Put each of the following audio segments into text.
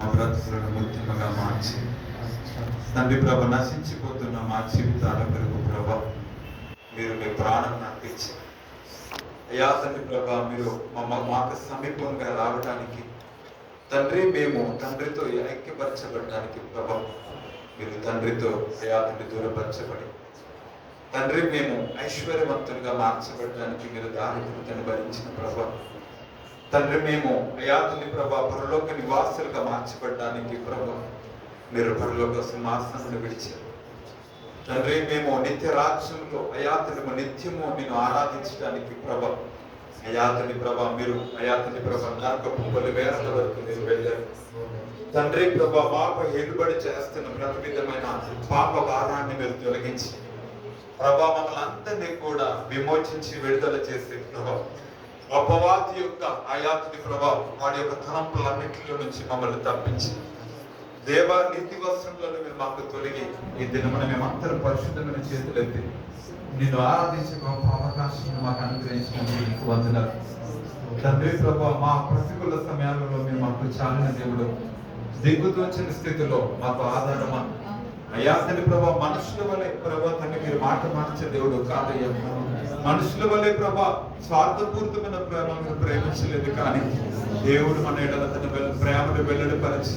మా బ్రతుకులను ముత్యముగా మార్చి తండ్రి ప్రభ నశించిపోతున్న మా జీవితాల కొరకు ప్రభ మీరు మీ ప్రాణం అర్పించి అయ్యా తండ్రి ప్రభ మీరు మాకు సమీపంగా రావడానికి తండ్రి మేము తండ్రితో ఐక్యపరచబడడానికి ప్రభ మీరు తండ్రితో అయ్యా తండ్రి దూరపరచబడి తండ్రి మేము ఐశ్వర్యవంతులుగా మార్చబడడానికి మీరు దారిని భరించిన ప్రభ తండ్రి మేము అయ్యా తండ్రి ప్రభ పరలోక నివాసులుగా మార్చబడడానికి ప్రభ మీరు పరలోక సింహాసనం విడిచారు తండ్రి మేము నిత్య రాజ్యంలో అయాతని నిత్యము నేను ఆరాధించడానికి ప్రభ అయాతని ప్రభ మీరు అయాతని ప్రభ నరకపు వేల వరకు మీరు వెళ్ళారు తండ్రి ప్రభ పాప ఎలుబడి చేస్తున్న ప్రతి విధమైన పాప భారాన్ని మీరు తొలగించి ప్రభా మమ్మల్ని అందరినీ కూడా విమోచించి విడుదల చేసే ప్రభావం అపవాది యొక్క అయాతని ప్రభావం వాడి యొక్క తలంపులన్నింటిలో నుంచి మమ్మల్ని తప్పించి దేవా నీతి వస్త్రంలో మీరు మాకు తొలగి ఈ దినమున మేమందరం పరిశుద్ధమైన చేతులెత్తి నిన్ను ఆరాధించే గొప్ప అవకాశం మాకు అనుగ్రహించినందుకు వందనాలు తండ్రి ప్రభా మా ప్రతికూల సమయాలలో మీరు మాకు చాలిన దేవుడు దిగ్గుతోచిన స్థితిలో మాకు ఆధారమా అయ్యా తండ్రి ప్రభా మనుషుల వలె ప్రభా తండ్రి మీరు మాట మార్చే దేవుడు కాదయ్యా మనుషుల వలె ప్రభా స్వార్థపూరితమైన ప్రేమ మీరు ప్రేమించలేదు కానీ దేవుడు మన ఎడల తన ప్రేమను వెల్లడిపరచి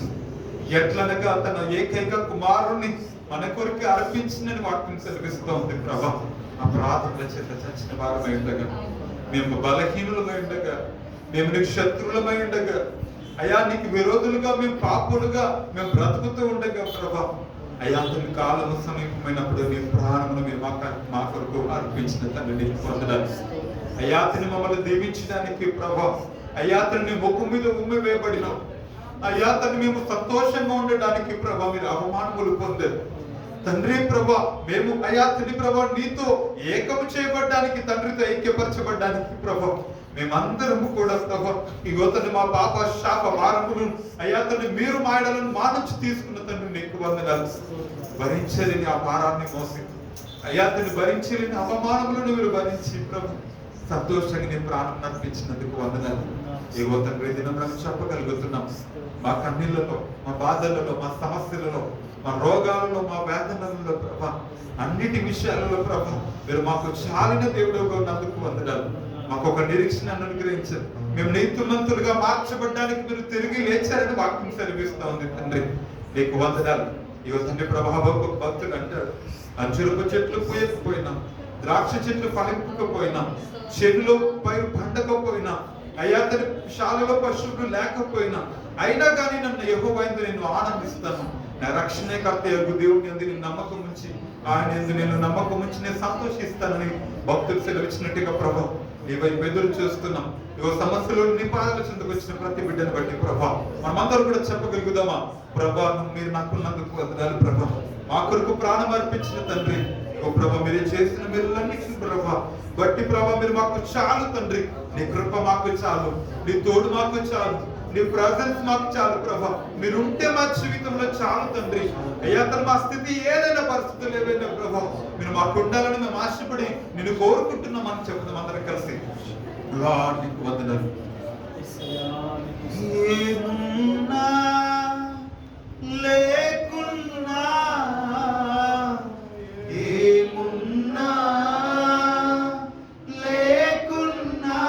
ఎట్లనగా తన ఏకైక కుమారుణ్ణి మన కొరికి అర్పించిందని వాక్యం సెలవిస్తూ ఉంది ప్రభా ఆ ప్రార్థనల చేత చచ్చిన వారమై ఉండగా మేము బలహీనులమై ఉండగా మేము నీకు శత్రువులమై ఉండగా అయ్యా నీకు విరోధులుగా మేము పాపులుగా మేము బ్రతుకుతూ ఉండగా ప్రభా అయ్యా తన కాలము సమీపమైనప్పుడు నీ ప్రాణమును మీరు మా కొరకు అర్పించిన తండ్రి నీకు పొందడానికి అయ్యా తను మమ్మల్ని దీవించడానికి ప్రభా అయ్యా తను ముఖం మీద ఉమ్మి వేయబడినాం అయ్యా తను మేము సంతోషంగా ఉండడానికి ప్రభా మీరు అవమానములు పొందారు తండ్రి ప్రభా మేము అయ్యా తండ్రి ప్రభా నీతో ఏకము చేయబడ్డానికి తండ్రితో ఐక్యపరచబడ్డానికి ప్రభా మేమందరము కూడా ప్రభా ఇగోతని మా పాప శాప భారములు అయ్యా తండ్రి మీరు మాయడలను మా నుంచి తీసుకున్న తండ్రి నీకు వందనాలు భరించలేని ఆ భారాన్ని మోసి అయ్యా తండ్రి భరించలేని అవమానములను మీరు భరించి ప్రభు సంతోషంగా నీ ప్రాణం నడిపించినందుకు వందనాలు ఏవో తండ్రి దినం చెప్పగలుగుతున్నాం మా కన్నీళ్లలో మా బాధలలో మా సమస్యలలో మా రోగాలలో మా వేదనలలో ప్రభా అన్నిటి విషయాలలో ప్రభా మీరు మాకు చాలిన దేవుడుగా ఉన్నందుకు వందనాలు మాకు ఒక నిరీక్షణ అనుగ్రహించారు మేము నీతిమంతులుగా మార్చబడ్డానికి మీరు తిరిగి లేచారని వాక్యం సెలవిస్తా ఉంది తండ్రి నీకు వందనాలు ఇవ తండ్రి ప్రభావం భక్తులు అంటాడు అంచురపు చెట్లు పూయకపోయినా ద్రాక్ష చెట్లు ఫలింపకపోయినా చెట్లు పైరు పండకపోయినా అయ్యా తన శాలలో పశువులు లేకపోయినా అయినా కానీ నన్ను యెహోవా యందు నేను ఆనందిస్తాను నా రక్షణే కర్త యొక్క దేవుని యందు నేను నమ్మకం ఉంచి ఆయన యందు నేను నమ్మకం ఉంచి నేను సంతోషిస్తానని భక్తులు సెలవిచ్చినట్టుగా ప్రభా నీ వైపు ఎదురు చూస్తున్నాం ఇవో సమస్యలు నీ పాదాల చెందుకు వచ్చిన ప్రతి బిడ్డను బట్టి ప్రభా మనమందరూ కూడా చెప్పగలుగుదామా ప్రభా మీరు నాకున్నందుకు వందనాలు ప్రభా మా కొరకు ప్రాణం అర్పించిన తండ్రి ఓ ప్రభా మీరు చేసిన మేలులన్నిటిని ప్రభా బట్టి ప్రభా మీరు మాకు చాలు తండ్రి నీ కృప మాకు చాలు నీ తోడు మాకు చాలు నీ ప్రెజెన్స్ మాకు చాలు ప్రభా మీరు ఉంటే మా జీవితంలో చాలు తండ్రి అయ్యా తన మా స్థితి ఏదైనా పరిస్థితులు ఏదైనా ప్రభా మీరు మాకు ఉండాలని మేము ఆశపడి నిన్ను కోరుకుంటున్నామని చెప్తాం అందరం కలిసి నీకు వందనాలు ఏమున్నా లేకున్నా ఏమున్నా లేకున్నా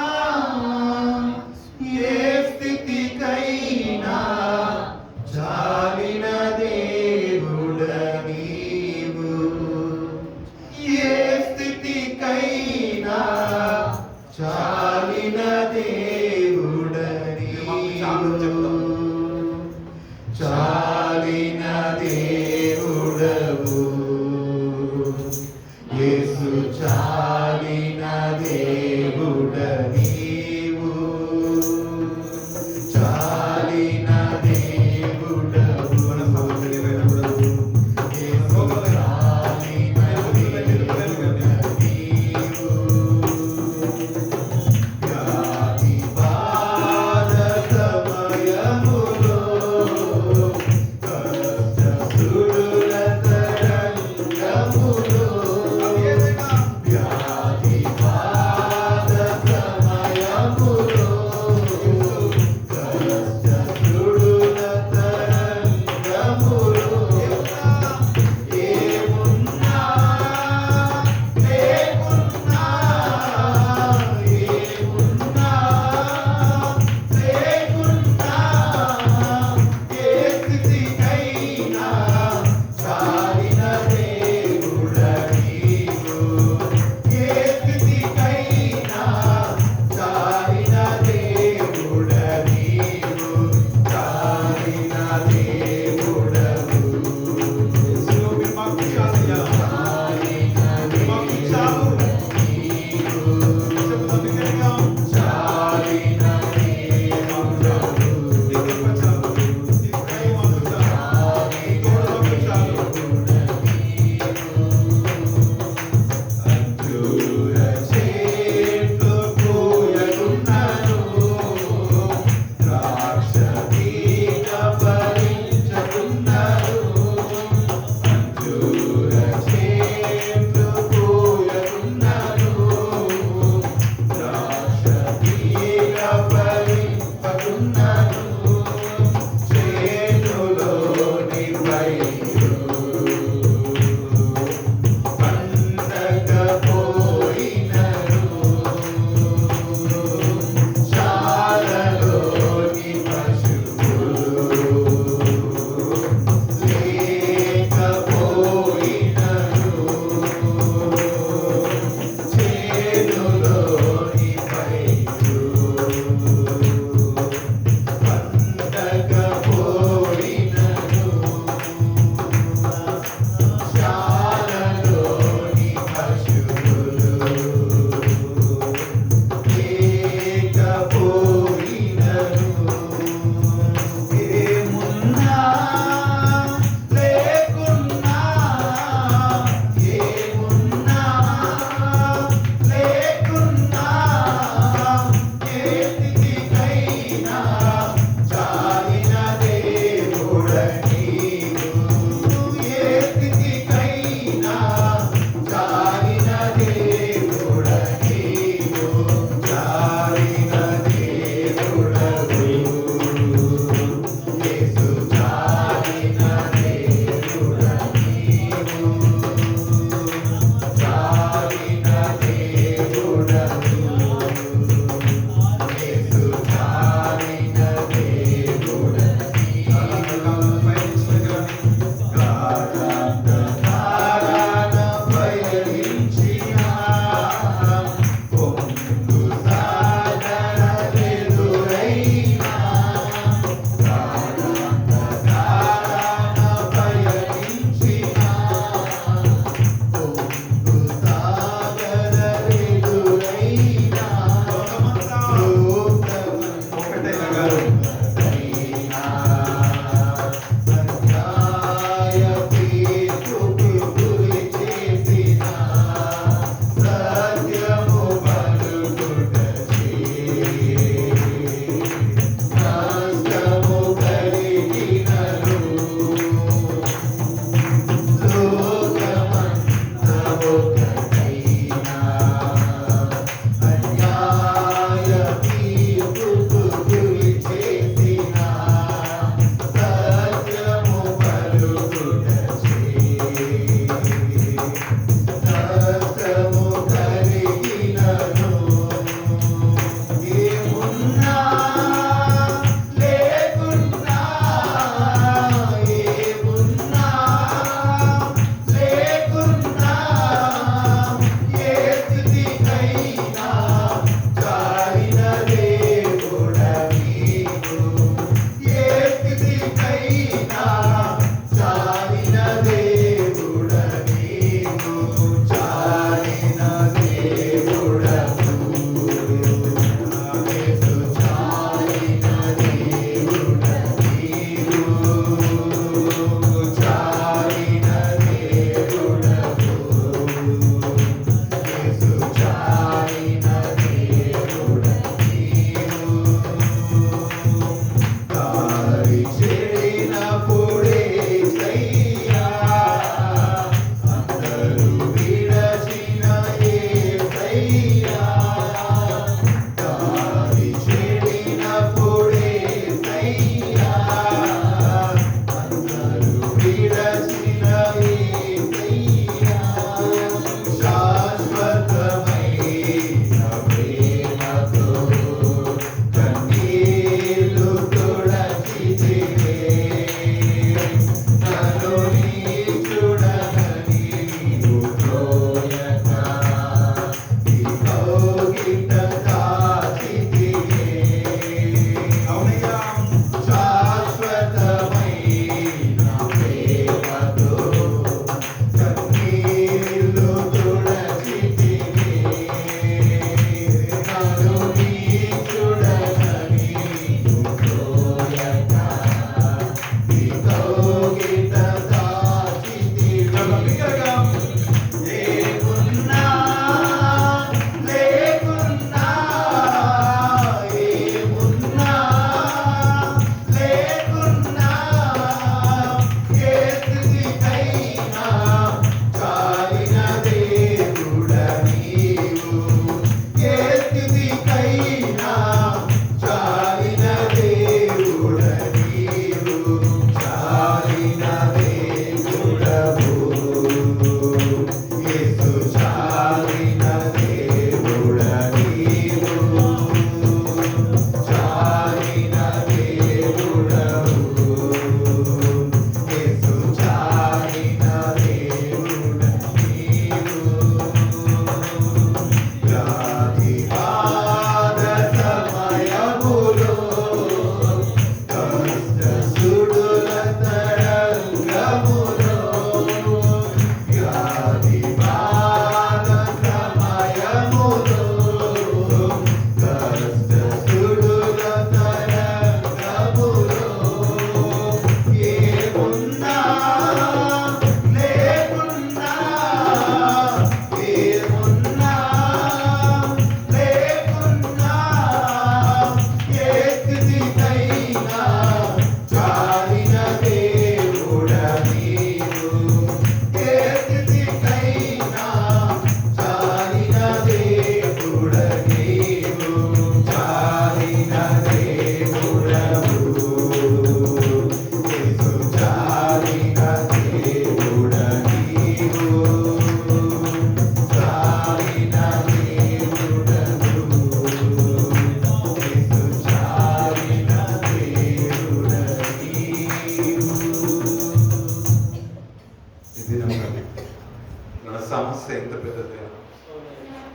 ఏ స్థితికైనా చాలిన దేవుడ నీవు ఏ స్థితికైనా చాలిన దేవుడ నీవు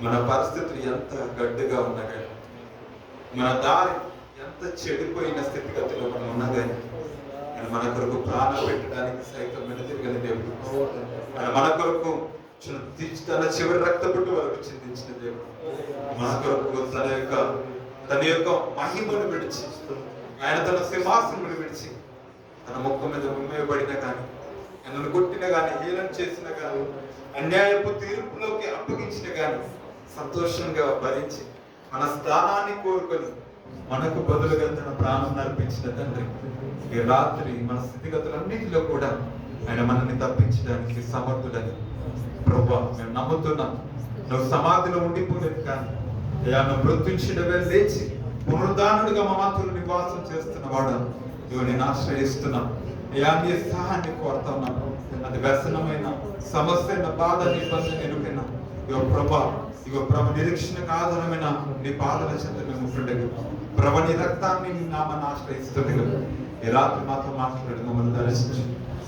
మన పరిస్థితులు ఎంత గడ్డుగా ఉన్నా కానీ, మన దారి ఎంత చెడిపోయిన స్థితిగతిలో మనం ఉన్నా కానీ, ఆయన మన కొరకు ప్రాణం పెట్టడానికి సైతం వెనుతిరగని దేవుడు. ఆయన మన కొరకు తన చివరి రక్తపుట్టు వరకు చిందించిన దేవుడు. మన కొరకు తన యొక్క మహిమను విడిచి, ఆయన తన సింహాసనం విడిచి, తన ముఖం మీద ఉమ్మేయబడిన కానీ, ఆయనను కొట్టిన కానీ, హేళన చేసిన కానీ, అన్యాయపు తీర్పులోకి అప్పగించిన కానీ సంతోషంగా భరించి మన స్థానాన్ని కోరుకొని మనకు బదులుగా తన ప్రాణం నర్పించిన తండ్రి, ఈ రాత్రి మన స్థితిగతులన్నింటిలో కూడా ఆయన మనల్ని తప్పించడానికి సమర్థుడని ప్రభువా మేము నమ్ముతున్నాం. నువ్వు సమాధిలో ఉండిపోలేదు కానీ నువ్వు మృత్యుంచినవే లేచి పునరుద్ధానుడిగా మా మధ్యలో నివాసం చేస్తున్నవాడు. ఇవి నేను ఆశ్రయిస్తున్నాం. నీ సహాయాన్ని కోరుతున్నాం. అది వ్యసనమైన సమస్య, బాధ, ఇబ్బంది ఎరుకైనా ప్రభ నిరీక్షణకు ఆధారమైన నీ పాదల చెంత మేము ఉండగా ప్రభ నీ రక్తాన్ని నీ నామాన్ని ఆశ్రయిస్తుండగా ఈ రాత్రి మాతో మాట్లాడి మమ్మల్ని దర్శించి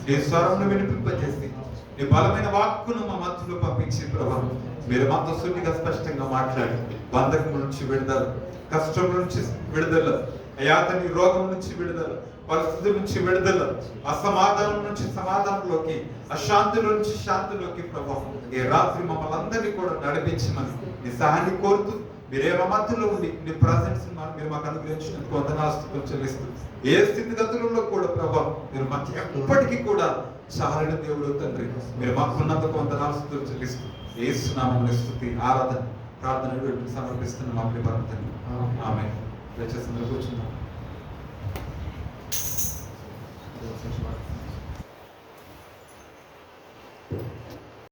నీ స్వరంను వినిపింపజేసి నీ బలమైన వాక్కును మా మధ్యలో పంపించి ప్రభా మీరు మాతో సున్నిగా స్పష్టంగా మాట్లాడి బంధకం నుంచి విడుదల, కష్టం నుంచి విడుదల, నీ రోగం నుంచి విడుదల, పరిస్థితుల నుంచి విడుదల, అసమాధానం నుంచి సమాధానంలోకి, అశాంతి నుంచి శాంతిలోకి ప్రభావం ఈ రాత్రి మమ్మల్ని అందరినీ కూడా నడిపించమని నీ సహాయాన్ని కోరుతూ మీరే మా మధ్యలో ఉండి నీ ప్రజెన్స్ మీరు మాకు అనుగ్రహించినందుకు వందనాస్తులు చెల్లిస్తూ ఏ స్థితిగతులలో కూడా ప్రభావం మీరు మాకు ఎప్పటికీ కూడా చాలిన దేవుడు తండ్రి, మీరు మాకున్నందుకు వందనాస్తులు చెల్లిస్తూ యేసు నామములో స్తుతి ఆరాధన ప్రార్థన సమర్పిస్తున్న మా ప్రియ పరమ తండ్రి. ఆమేన్. దయచేసి కూర్చున్నాం.